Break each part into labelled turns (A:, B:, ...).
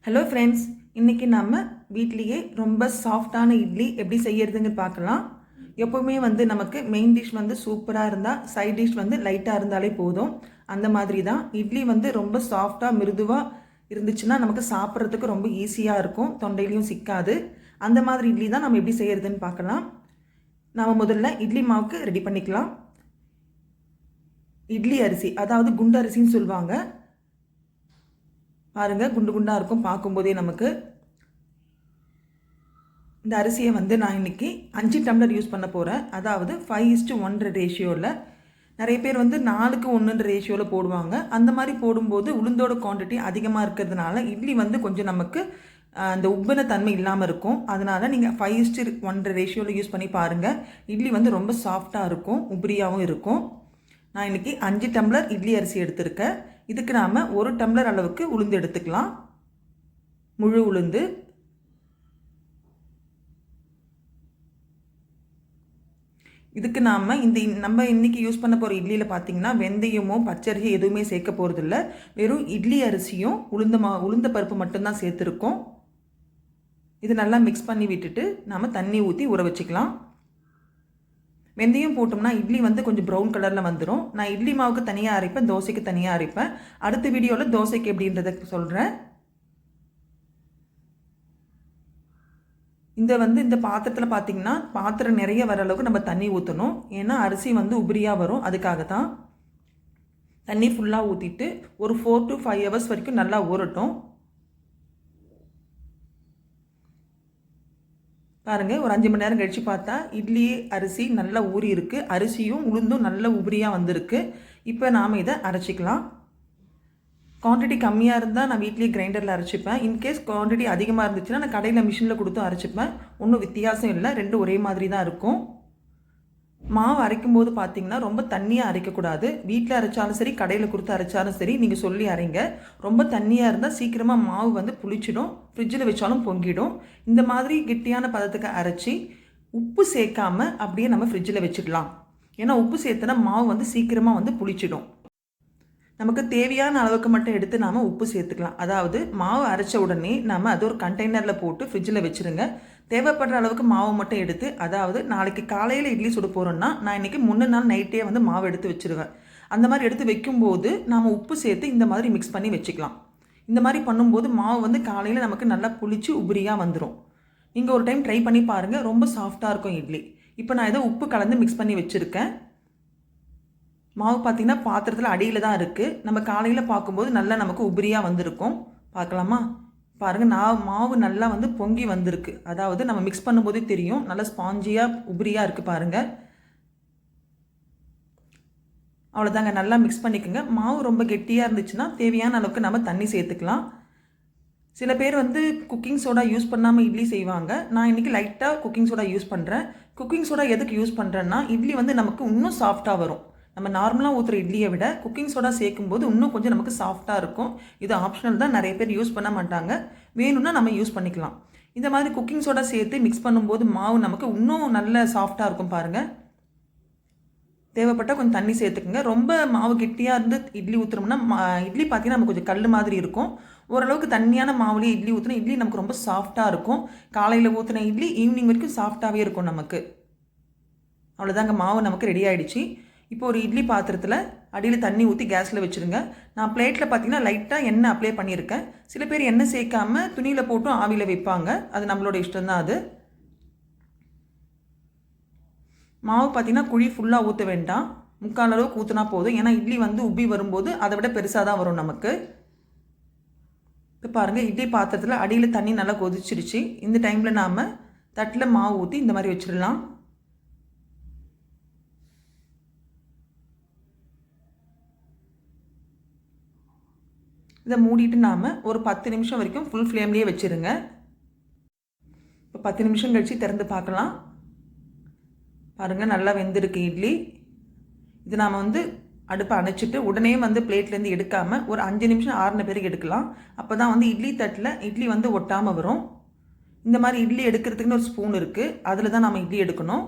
A: Hello friends, இன்றைக்கி நம்ம வீட்லேயே ரொம்ப சாஃப்டான இட்லி எப்படி செய்யறதுன்னு பார்க்கலாம். எப்போவுமே நமக்கு மெயின் டிஷ் சூப்பராக இருந்தால் சைட் டிஷ் லைட்டாக இருந்தாலே போதும். அந்த மாதிரி தான் இட்லி ரொம்ப சாஃப்டாக மிருதுவாக இருந்துச்சுன்னா நமக்கு சாப்பிட்றதுக்கு ரொம்ப ஈஸியாக இருக்கும், தொண்டையிலையும் சிக்காது. அந்த மாதிரி இட்லி தான் நம்ம எப்படி செய்யறதுன்னு பார்க்கலாம். நாம் முதல்ல இட்லி மாவுக்கு ரெடி பண்ணிக்கலாம். இட்லி அரிசி, அதாவது குண்டு அரிசின்னு சொல்லுவாங்க பாருங்கள், குண்டு குண்டாக இருக்கும் பார்க்கும்போதே நமக்கு. இந்த அரிசியை நான் இன்றைக்கி 5 டம்ளர் யூஸ் பண்ண போகிறேன். அதாவது 5:1 ரேஷியோவில். நிறைய பேர் 4:1 ரேஷியோவில் போடுவாங்க. அந்த மாதிரி போடும்போது உளுந்தோட குவான்டிட்டி அதிகமாக இருக்கிறதுனால இட்லி கொஞ்சம் நமக்கு அந்த உப்பின தன்மை இல்லாமல் இருக்கும். அதனால் நீங்கள் 5:1 ரேஷியோவில் யூஸ் பண்ணி பாருங்கள். இட்லி ரொம்ப சாஃப்டாக இருக்கும், உபரியாகவும் இருக்கும். நான் இன்றைக்கி 5 டம்ளர் இட்லி அரிசி எடுத்திருக்கேன். இதுக்கு நாம் 1 டம்ளர் அளவுக்கு உளுந்து எடுத்துக்கலாம், முழு உளுந்து. இதுக்கு நாம் நம்ம இன்றைக்கி யூஸ் பண்ண போகிற இட்லியில் பார்த்திங்கன்னா வெந்தயமோ பச்சரிசி எதுவுமே சேர்க்க போகிறதில்ல. வெறும் இட்லி அரிசியும் உளுந்த பருப்பு மட்டும்தான் சேர்த்துருக்கோம். இது நல்லா மிக்ஸ் பண்ணி விட்டுட்டு நாம் தண்ணி ஊற்றி ஊற வச்சுக்கலாம். வெந்தயம் போட்டோம்னா இட்லி கொஞ்சம் ப்ரௌன் கலரில் வந்துடும். நான் இட்லி மாவுக்கு தனியாக அரைப்பேன், தோசைக்கு தனியாக அரைப்பேன். அடுத்த வீடியோவில் தோசைக்கு எப்படின்றத சொல்கிறேன். இந்த பாத்திரத்தில் பார்த்திங்கன்னா பாத்திரம் நிறைய வர அளவுக்கு நம்ம தண்ணி ஊற்றணும். ஏன்னா அரிசி உபரியாக வரும், அதுக்காக தான். தண்ணி ஃபுல்லாக ஊற்றிட்டு ஒரு 4 to 5 hours வரைக்கும் நல்லா ஊறட்டும். பாருங்கள், ஒரு 5 மணி நேரம் கழித்து பார்த்தா இட்லி அரிசி நல்லா ஊறி இருக்குது. அரிசியும் உளுந்தும் நல்ல உபரியாக வந்திருக்கு. இப்போ நாம் இதை அரைச்சிக்கலாம். குவான்டிட்டி கம்மியாக இருந்தால் நான் வீட்லேயே கிரைண்டரில் அரைச்சிப்பேன். இன்கேஸ் குவான்டிட்டி அதிகமாக இருந்துச்சுன்னா நான் கடையில் மிஷினில் கொடுத்தும் அரைச்சிப்பேன். ஒன்றும் வித்தியாசம் இல்லை, ரெண்டும் ஒரே மாதிரி தான் இருக்கும். மாவு அரைக்கும் போது பார்த்தீங்கன்னா ரொம்ப தண்ணியாக அரைக்கக்கூடாது. வீட்டில் அரைச்சாலும் சரி, கடையில் கொடுத்து அரைச்சாலும் சரி, நீங்கள் சொல்லி அரைங்க. ரொம்ப தண்ணியாக இருந்தால் சீக்கிரமாக மாவு புளிச்சிடும், ஃப்ரிட்ஜில் வச்சாலும் பொங்கிடும். இந்த மாதிரி கெட்டியான பதத்துக்கு அரைச்சி உப்பு சேர்க்காமல் அப்படியே நம்ம ஃப்ரிட்ஜில் வச்சுக்கலாம். ஏன்னா உப்பு சேர்த்தனா மாவு சீக்கிரமாக புளிச்சிடும். நமக்கு தேவையான அளவுக்கு மட்டும் எடுத்து நாம் உப்பு சேர்த்துக்கலாம். அதாவது மாவு அரைச்ச உடனே நாம் அது ஒரு கண்டெய்னரில் போட்டு ஃப்ரிட்ஜில் வச்சுருங்க. தேவைப்படுற அளவுக்கு மாவு மட்டும் எடுத்து, அதாவது நாளைக்கு காலையில் இட்லி சுட போகிறோன்னா நான் இன்றைக்கி முன்ன நாள் நைட்டே மாவு எடுத்து வச்சுருவேன். அந்த மாதிரி எடுத்து வைக்கும்போது நாம் உப்பு சேர்த்து இந்த மாதிரி மிக்ஸ் பண்ணி வச்சுக்கலாம். இந்த மாதிரி பண்ணும்போது மாவு காலையில் நமக்கு நல்லா புளிச்சு உபரியாக வந்துடும். நீங்கள் ஒரு டைம் ட்ரை பண்ணி பாருங்கள், ரொம்ப சாஃப்டாக இருக்கும் இட்லி. இப்போ நான் இதை உப்பு கலந்து மிக்ஸ் பண்ணி வச்சுருக்கேன். மாவு பார்த்திங்கன்னா பாத்திரத்தில் அடியில் தான் இருக்குது. நம்ம காலையில் பார்க்கும்போது நல்லா நமக்கு உபரியாக வந்திருக்கும். பார்க்கலாமா? பாருங்கள், மாவு நல்லா பொங்கி வந்திருக்கு. அதாவது நம்ம மிக்ஸ் பண்ணும்போதே தெரியும், நல்லா ஸ்பாஞ்சியாக உபரியாக இருக்குது பாருங்கள். அவ்வளோதாங்க, நல்லா மிக்ஸ் பண்ணிக்கோங்க. மாவு ரொம்ப கெட்டியாக இருந்துச்சுன்னா தேவையான அளவுக்கு நம்ம தண்ணி சேர்த்துக்கலாம். சில பேர் குக்கிங் சோடா யூஸ் பண்ணாமல் இட்லி செய்வாங்க. நான் இன்றைக்கி லைட்டாக குக்கிங் சோடா யூஸ் பண்ணுறேன். குக்கிங் சோடா எதுக்கு யூஸ் பண்ணுறேன்னா இட்லி நமக்கு இன்னும் சாஃப்டாக வரும். நம்ம நார்மலாக ஊற்றுற இட்லியை விட குக்கிங் சோடா சேர்க்கும்போது இன்னும் கொஞ்சம் நமக்கு சாஃப்டாக இருக்கும். இது ஆப்ஷனல் தான், நிறைய பேர் யூஸ் பண்ண மாட்டாங்க. வேணும்னா நம்ம யூஸ் பண்ணிக்கலாம். இந்த மாதிரி குக்கிங் சோடா சேர்த்து மிக்ஸ் பண்ணும்போது மாவு நமக்கு இன்னும் நல்ல சாஃப்டாக இருக்கும் பாருங்கள். தேவைப்பட்டால் கொஞ்சம் தண்ணி சேர்த்துக்குங்க. ரொம்ப மாவு கெட்டியாக இருந்து இட்லி ஊற்றுறோம்னா இட்லி பார்த்திங்கன்னா நமக்கு கொஞ்சம் கல் மாதிரி இருக்கும். ஓரளவுக்கு தண்ணியான மாவுலேயே இட்லி ஊற்றினா இட்லி நமக்கு ரொம்ப சாஃப்டாக இருக்கும். காலையில் ஊற்றின இட்லி ஈவினிங் வரைக்கும் சாஃப்டாகவே இருக்கும் நமக்கு. அவ்வளோதாங்க, மாவு நமக்கு ரெடி ஆகிடுச்சு. இப்போ ஒரு இட்லி பாத்திரத்தில் அடியில் தண்ணி ஊற்றி கேஸில் வச்சுருங்க. நான் பிளேட்டில் பார்த்திங்கன்னா லைட்டாக எண்ணெய் அப்ளை பண்ணியிருக்கேன். சில பேர் எண்ணெய் சேர்க்காமல் துணியில் போட்டும் ஆவியில் வைப்பாங்க, அது நம்மளோட இஷ்டம்தான். அது மாவு பார்த்திங்கன்னா குழி ஃபுல்லாக ஊற்ற வேண்டாம், 3/4 அளவுக்கு ஊற்றினா போதும். ஏன்னா இட்லி உப்பி வரும்போது அதை விட பெருசாக தான் வரும் நமக்கு. இப்போ பாருங்கள், இட்லி பாத்திரத்தில் அடியில் தண்ணி நல்லா கொதிச்சிருச்சு. இந்த டைமில் நாம் தட்டில் மாவு ஊற்றி இந்த மாதிரி வச்சிடலாம். இதை மூடிட்டு நாம் ஒரு 10 நிமிஷம் வரைக்கும் ஃபுல் ஃப்ளேம்லேயே வச்சுருங்க. இப்போ 10 நிமிஷம் கழித்து திறந்து பார்க்கலாம். பாருங்கள், நல்லா வெந்திருக்கு இட்லி. இது நாம் அடுப்பை அணைச்சிட்டு உடனே பிளேட்லேருந்து எடுக்காமல் ஒரு 5 நிமிஷம் ஆறின பிறகு எடுக்கலாம். அப்போ தான் இட்லி தட்டில் இட்லி ஒட்டாமல் வரும். இந்த மாதிரி இட்லி எடுக்கிறதுக்குன்னு ஒரு ஸ்பூன் இருக்குது, அதில் தான் நம்ம இட்லி எடுக்கணும்.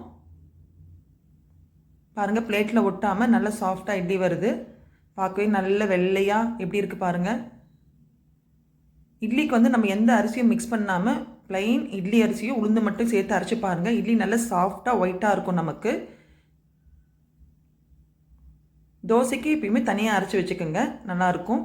A: பாருங்கள், பிளேட்டில் ஒட்டாமல் நல்லா சாஃப்டாக இட்லி வருது. பார்க்கவே நல்ல வெள்ளையாக எப்படி இருக்குது பாருங்கள். இட்லிக்கு வந்து நம்ம எந்த அரிசியும் மிக்ஸ் பண்ணாமல் ப்ளைன் இட்லி அரிசியும் உளுந்து மட்டும் சேர்த்து அரைச்சி பாருங்கள். இட்லி நல்லா சாஃப்டாக ஒயிட்டாக இருக்கும் நமக்கு. தோசைக்கு எப்பயுமே தனியாக அரைச்சி வச்சுக்கோங்க, நல்லாயிருக்கும்.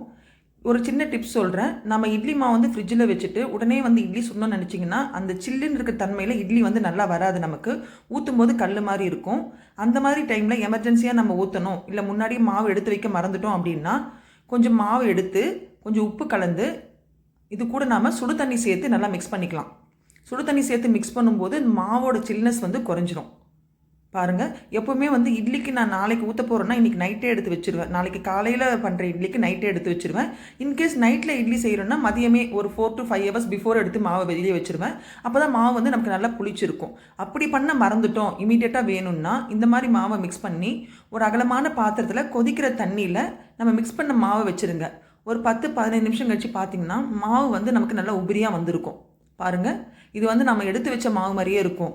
A: ஒரு சின்ன டிப்ஸ் சொல்கிறேன். நம்ம இட்லி மாவு வந்து ஃப்ரிட்ஜில் வச்சுட்டு உடனே வந்து இட்லி சுடணும்னு நினச்சிங்கன்னா அந்த சில்லுன்னு இருக்க தன்மையில் இட்லி வந்து நல்லா வராது, நமக்கு ஊற்றும் போது கல் மாதிரி இருக்கும். அந்த மாதிரி டைமில் எமர்ஜென்சியாக நம்ம ஊற்றணும், இல்லை முன்னாடியே மாவு எடுத்து வைக்க மறந்துட்டோம் அப்படின்னா கொஞ்சம் மாவு எடுத்து கொஞ்சம் உப்பு கலந்து இது கூட நாம் சுடு தண்ணி சேர்த்து நல்லா மிக்ஸ் பண்ணிக்கலாம். சுடு தண்ணி சேர்த்து மிக்ஸ் பண்ணும்போது மாவோட சில்னஸ் வந்து குறைஞ்சிரும். பாருங்கள், எப்போவுமே வந்து இட்லிக்கு நான் நாளைக்கு ஊற்ற போகிறேன்னா இன்றைக்கி நைட்டே எடுத்து வச்சுருவேன். நாளைக்கு காலையில் பண்ணுற இட்லிக்கு நைட்டே எடுத்து வச்சுருவேன். இன்கேஸ் நைட்டில் இட்லி செய்கிறோன்னா மதியமே ஒரு 4 to 5 hours பிஃபோர் எடுத்து மாவை வெளியே வச்சுருவேன். அப்போ தான் மாவு வந்து நமக்கு நல்லா புளிச்சிருக்கும். அப்படி பண்ண மறந்துட்டோம், இமீடியட்டாக வேணும்னா இந்த மாதிரி மாவை மிக்ஸ் பண்ணி ஒரு அகலமான பாத்திரத்தில் கொதிக்கிற தண்ணியில் நம்ம மிக்ஸ் பண்ண மாவை வச்சுருங்க. ஒரு 10-15 நிமிஷம் கழித்து பார்த்திங்கன்னா மாவு வந்து நமக்கு நல்லா உதிரியாக வந்திருக்கும். பாருங்கள், இது வந்து நம்ம எடுத்து வச்ச மாவு மாதிரியே இருக்கும்.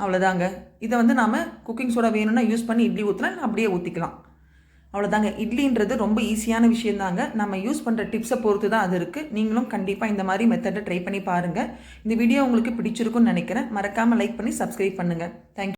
A: அவ்வளோதாங்க. இதை வந்து நாம் குக்கிங் சோடா வேணும்னா யூஸ் பண்ணி இட்லி ஊற்றலாம், அப்படியே ஊற்றிக்கலாம். அவ்வளோதாங்க. இட்லின்றது ரொம்ப ஈஸியான விஷயந்தாங்க. நம்ம யூஸ் பண்ணுற டிப்ஸை பொறுத்து தான் அது இருக்குது. நீங்களும் கண்டிப்பாக இந்த மாதிரி மெத்தடை ட்ரை பண்ணி பாருங்கள். இந்த வீடியோ உங்களுக்கு பிடிச்சிருக்குன்னு நினைக்கிறேன். மறக்காமல் லைக் பண்ணி சப்ஸ்கிரைப் பண்ணுங்கள். தேங்க்யூ.